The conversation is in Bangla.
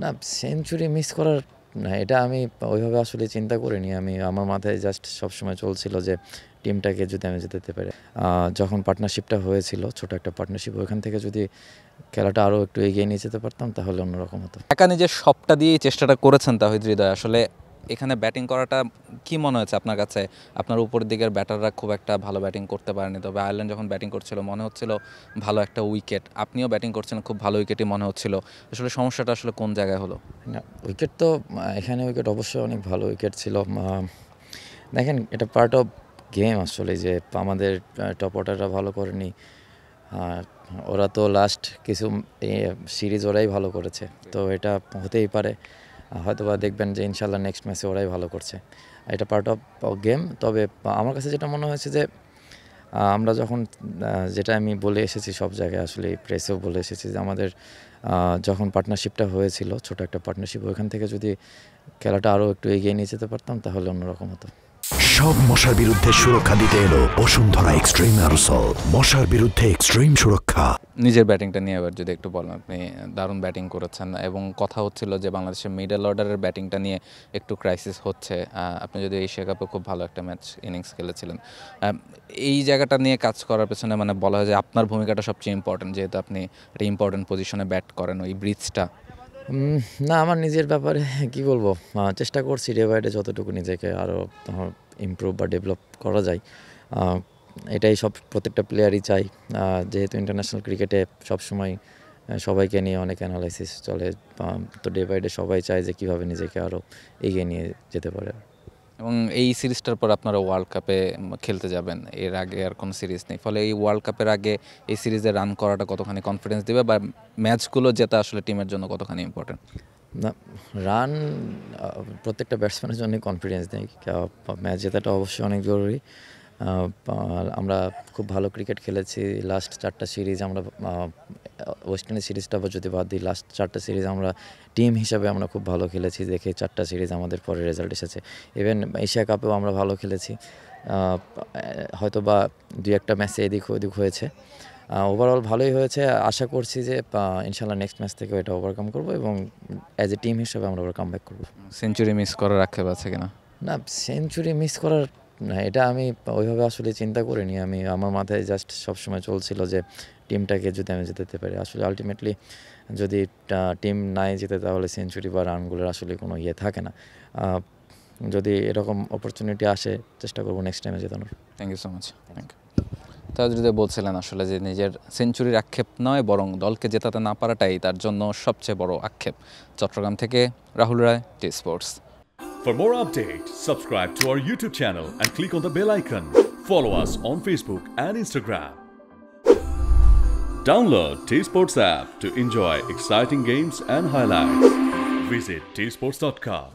না, সেঞ্চুরি মিস করার না, এটা আমি ওইভাবে আসলে চিন্তা করিনি। আমার মাথায় জাস্ট সবসময় চলছিল যে টিমটাকে যদি আমি জেতাতে পারি। যখন পার্টনারশিপটা হয়েছিল, ছোট একটা পার্টনারশিপ, ওইখান থেকে যদি খেলাটা আরও একটু এগিয়ে নিয়ে যেতে পারতাম তাহলে অন্যরকম হতো। একা নিজের সবটা দিয়েই চেষ্টাটা করেছেন তাহিদ হৃদয়। আসলে এখানে ব্যাটিং করাটা কি মনে হয়েছে আপনার কাছে? আপনার উপরের দিকের ব্যাটাররা খুব একটা ভালো ব্যাটিং করতে পারেনি, তবে আয়ারল্যান্ড যখন ব্যাটিং করছিল মনে হচ্ছিল ভালো একটা উইকেট, আপনিও ব্যাটিং করছেন, খুব ভালো উইকেটই মনে হচ্ছিল। আসলে সমস্যাটা আসলে কোন জায়গায় হলো? না, উইকেট তো এখানে উইকেট অবশ্যই অনেক ভালো উইকেট ছিল। দেখেন, এটা পার্ট অফ গেম আসলে, যে আমাদের টপ অর্ডাররা ভালো করেনি। ওরা তো লাস্ট কিছু সিরিজ ওরাই ভালো করেছে, তো এটা হতেই পারে। হয়তোবা দেখবেন যে ইনশাল্লাহ নেক্সট ম্যাচে ওরাই ভালো করছে। এটা পার্ট অফ গেম। তবে আমার কাছে যেটা মনে হয়েছে যে আমরা যখন যেটা আমি বলে এসেছি সব জায়গায়, আসলে প্রেসেও বলে এসেছি, যে আমাদের যখন পার্টনারশিপটা হয়েছিল, ছোট একটা পার্টনারশিপ, ওইখান থেকে যদি খেলাটা আরও একটু এগিয়ে নিয়ে যেতে পারতাম তাহলে অন্যরকম হতো। সব মশার বিরুদ্ধে সুরক্ষা দিতে এলো বসুন্ধরা এক্সট্রিম অ্যারোসল, মশার বিরুদ্ধে এক্সট্রিম সুরক্ষা। নিজের ব্যাটিংটা নিয়ে এবার যদি একটু বলেন, আপনি দারুণ ব্যাটিং করেছেন এবং কথা হচ্ছিল যে বাংলাদেশের মিডল অর্ডারের ব্যাটিংটা নিয়ে একটু ক্রাইসিস হচ্ছে। আপনি যদি এশিয়া কাপে খুব ভালো একটা ম্যাচ ইনিংস খেলেছিলেন, এই জায়গাটা নিয়ে কাজ করার পেছনে মানে বলা হয় যে আপনার ভূমিকাটা সবচেয়ে ইম্পর্টেন্ট, যেহেতু আপনি একটা ইম্পর্টেন্ট পজিশনে ব্যাট করেন, ওই ব্রিজটা। না, আমার নিজের ব্যাপারে কি বলবো, চেষ্টা করছি ডে বাই ডে যতটুকু নিজেকে আরও ইমপ্রুভ বা ডেভেলপ করা যায়। এটাই প্রত্যেকটা প্লেয়ারই চাই, যেহেতু ইন্টারন্যাশনাল ক্রিকেটে সবসময় সবাইকে নিয়ে অনেক অ্যানালাইসিস চলে। তো ডে বাই ডে সবাই চায় যে কীভাবে নিজেকে আরও এগিয়ে নিয়ে যেতে পারে। এবং এই সিরিজটার পর আপনারা ওয়ার্ল্ড কাপে খেলতে যাবেন, এর আগে আর কোনো সিরিজ নেই, ফলে এই ওয়ার্ল্ড কাপের আগে এই সিরিজে রান করাটা কতখানি কনফিডেন্স দেবে, বা ম্যাচগুলো জেতা আসলে টিমের জন্য কতখানি ইম্পর্টেন্ট? না, রান প্রত্যেকটা ব্যাটসম্যানের জন্যই কনফিডেন্স দেয়। ম্যাচ জেতাটা অবশ্যই অনেক জরুরি। আমরা খুব ভালো ক্রিকেট খেলেছি লাস্ট 4টা সিরিজ। আমরা ওয়েস্ট ইন্ডিজ সিরিজটা যদি বাদ দিই, লাস্ট 4টা সিরিজ আমরা টিম হিসাবে আমরা খুব ভালো খেলেছি, দেখে 4টা সিরিজ আমাদের পরে রেজাল্ট এসেছে। ইভেন এশিয়া কাপেও আমরা ভালো খেলেছি। হয়তো বা 2-1টা ম্যাচে এদিক ওদিক হয়েছে, ওভারঅল ভালোই হয়েছে। আশা করছি যে ইনশাল্লাহ নেক্সট ম্যাচ থেকে এটা ওভারকাম করব এবং অ্যাজ এ টিম হিসেবে আমরা ওভারকাম ব্যাক করবো। সেঞ্চুরি মিস করার আক্ষেপ আছে কিনা? না, সেঞ্চুরি মিস করার না, এটা আমি ওইভাবে আসলে চিন্তা করিনি। আমার মাথায় জাস্ট সবসময় চলছিল যে টিমটাকে যদি আমি জেতাতে পারি। আসলে আলটিমেটলি যদি টিম নাই জেতে তাহলে সেঞ্চুরি বা রানগুলোর আসলে কোনো ইয়ে থাকে না। যদি এরকম অপরচুনিটি আসে, চেষ্টা করবো নেক্সট টাইমে জেতানোর। Thank you so much. Thank you. তাহলে যদি বলছিলেন আসলে যে নিজের সেঞ্চুরির আক্ষেপ নয়, বরং দলকে জেতাতে না পারাটাই তার জন্য সবচেয়ে বড় আক্ষেপ। চট্টগ্রাম থেকে রাহুল রায়, T Sports. For more updates, subscribe to our YouTube channel and click on the bell icon. Follow us on Facebook and Instagram. Download T Sports app to enjoy exciting games and highlights. Visit tsports.com.